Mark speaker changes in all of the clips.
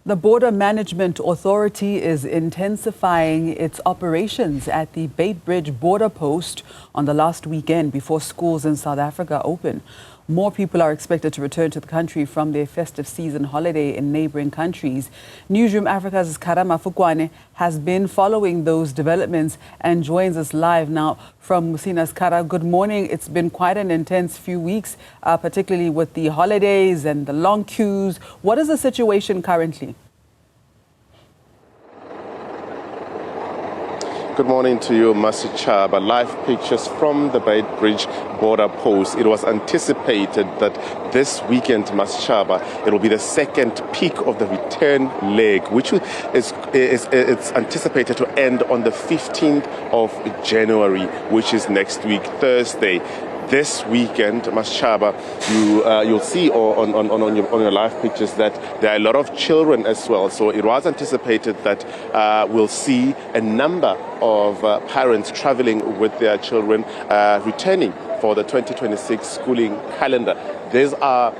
Speaker 1: The Border Management Authority is intensifying its operations at the Beitbridge border post on the last weekend before schools in South Africa open. More people are expected to return to the country from their festive season holiday in neighbouring countries. Newzroom Afrika's Scara Mafokoane has been following those developments and joins us live now from Musina. Scara, good morning. It's been quite an intense few weeks, particularly with the holidays and the long queues. What is the situation currently?
Speaker 2: Good morning to you, Masicaba. Live pictures from the Beitbridge border post. It was anticipated that this weekend, Masicaba, it will be the second peak of the return leg, which it's anticipated to end on the 15th of January, which is next week, Thursday. This weekend, Masicaba, you'll see on your live pictures that there are a lot of children as well. So it was anticipated that we'll see a number of parents traveling with their children returning for the 2026 schooling calendar. These are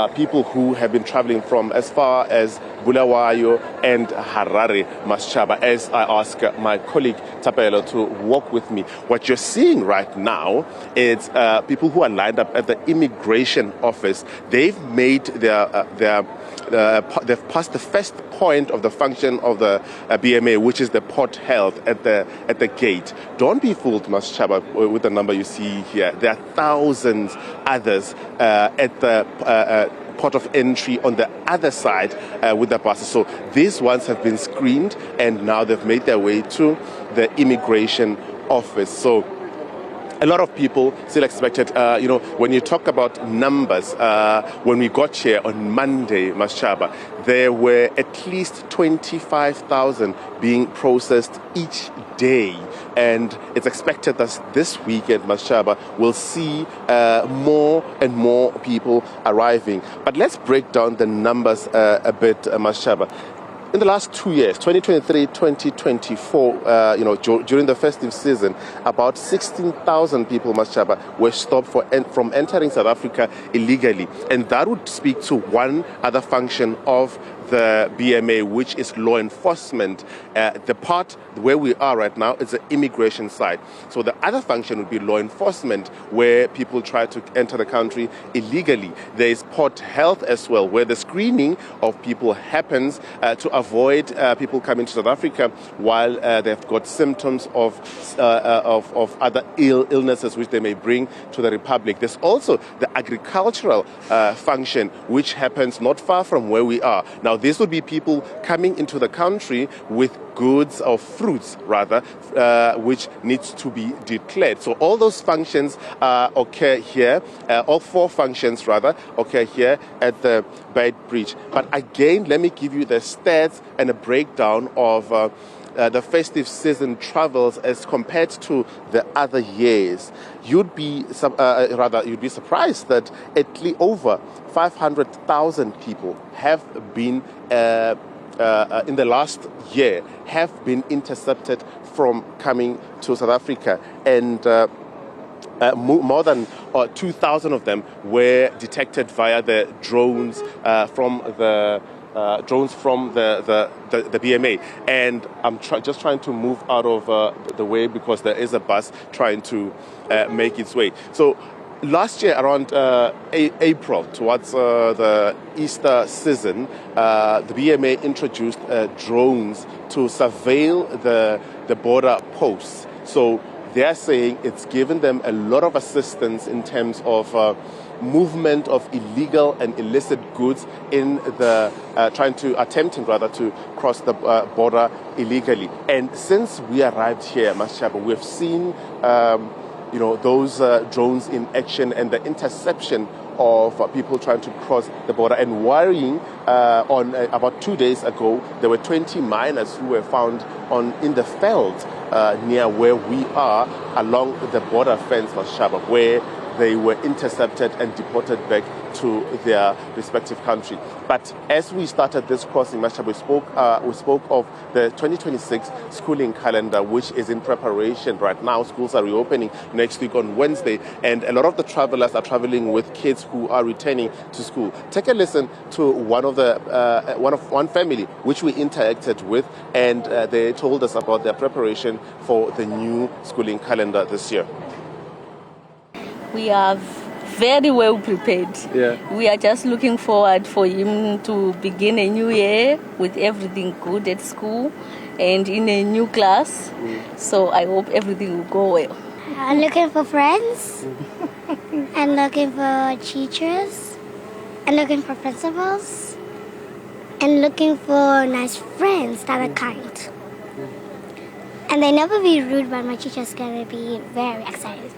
Speaker 2: people who have been traveling from as far as Bulawayo and Harare, Masicaba, as I ask my colleague Tapelo to walk with me. What you're seeing right now is people who are lined up at the immigration office. They've made they've passed the first point of the function of the BMA, which is the port health at the gate. Don't be fooled, Masicaba, with the number you see here. There are thousands others at the port of entry on the other side with the buses. So these ones have been screened and now they've made their way to the immigration office. So a lot of people still expected, when you talk about numbers, when we got here on Monday, Masicaba, there were at least 25,000 being processed each day. And it's expected that this weekend, Masicaba, we'll see more and more people arriving. But let's break down the numbers a bit, Masicaba. In the last 2 years, 2023, 2024, during the festive season, about 16,000 people, Masicaba, were stopped from entering South Africa illegally. And that would speak to one other function of the BMA, which is law enforcement. The part where we are right now is the immigration side. So the other function would be law enforcement, where people try to enter the country illegally. There is port health as well, where the screening of people happens to avoid people coming to South Africa while they've got symptoms of other illnesses which they may bring to the Republic. There's also the agricultural function, which happens not far from where we are. Now, these would be people coming into the country with goods or fruits, rather, which needs to be declared. So all those functions occur here, all four functions, rather, occur here at the Beitbridge. But again, let me give you the stats and a breakdown of the festive season travels as compared to the other years. You'd be surprised that at least over 500,000 people have been in the last year have been intercepted from coming to South Africa, and more than 2,000 of them were detected via the drones from the BMA. And I'm just trying to move out of the way because there is a bus trying to make its way. So last year, around April, towards the Easter season, the BMA introduced drones to surveil the border posts. So they're saying it's given them a lot of assistance in terms of movement of illegal and illicit goods in the attempting to cross the border illegally. And since we arrived here, Masicaba, we've seen those drones in action and the interception of people trying to cross the border. And worrying, about 2 days ago, there were 20 miners who were found in the veld near where we are, along the border fence, Masicaba, where they were intercepted and deported back to their respective country. But as we started this crossing, Mashaba, we spoke of the 2026 schooling calendar, which is in preparation right now. Schools are reopening next week on Wednesday, and a lot of the travelers are traveling with kids who are returning to school. Take a listen to one family which we interacted with, and they told us about their preparation for the new schooling calendar this year.
Speaker 3: We are very well prepared.
Speaker 2: Yeah.
Speaker 3: We are just looking forward for him to begin a new year with everything good at school and in a new class. So I hope everything will go well.
Speaker 4: I'm looking for friends. I'm looking for teachers. I'm looking for principals. And looking for nice friends that are kind. And they never be rude, but my teacher's gonna be very excited.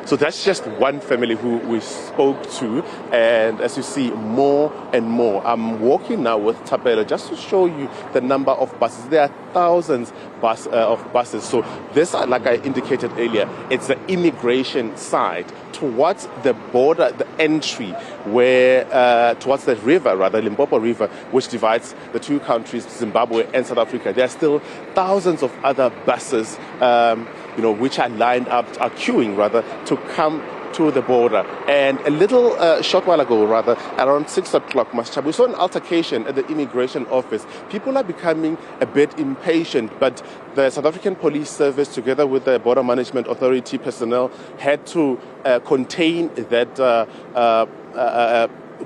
Speaker 2: So that's just one family who we spoke to, and as you see, more and more. I'm walking now with Tapela just to show you the number of buses. There are thousands of buses. So this, like I indicated earlier, it's the immigration side towards the border, the entry, where towards the river, rather Limpopo River, which divides the two countries, Zimbabwe and South Africa. There are still thousands of other buses, which are lined up, are queuing rather, to come to the border. And a little short while ago, rather, around 6 o'clock, we saw an altercation at the immigration office. People are becoming a bit impatient, but the South African Police Service, together with the Border Management Authority personnel, had to contain that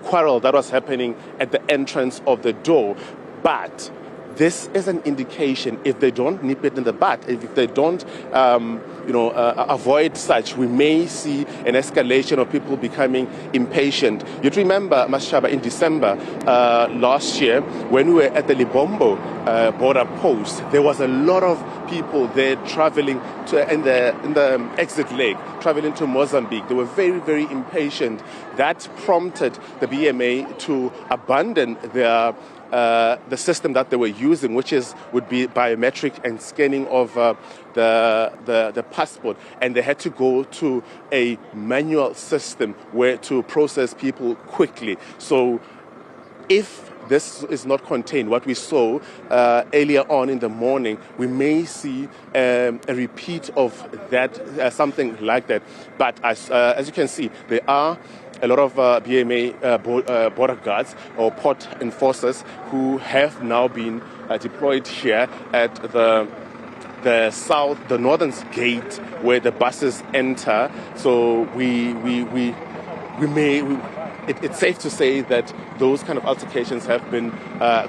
Speaker 2: quarrel that was happening at the entrance of the door. But this is an indication. If they don't nip it in the bud, if they don't, avoid such, we may see an escalation of people becoming impatient. You'd remember, Mashaba, in December last year, when we were at the Libombo border post, there was a lot of people there traveling in the exit leg, traveling to Mozambique. They were very, very impatient. That prompted the BMA to abandon the system that they were using, which would be biometric and scanning of the passport, and they had to go to a manual system where to process people quickly. So if this is not contained, what we saw earlier on in the morning, we may see a repeat of that, something like that. But as you can see, there are a lot of BMA border guards or port enforcers who have now been deployed here at the northern gate where the buses enter. So it's safe to say that those kind of altercations have been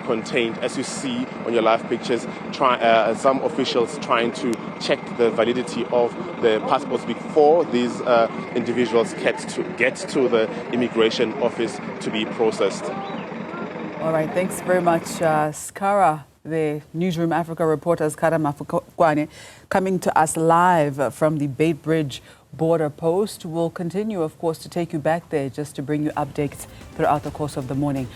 Speaker 2: contained. As you see on your live pictures, some officials trying to check the validity of the passports before these individuals get to the immigration office to be processed.
Speaker 1: All right, thanks very much, Scara, the Newzroom Afrika reporter, Scara Mafokoane, coming to us live from the Beitbridge border post. We'll continue, of course, to take you back there just to bring you updates throughout the course of the morning.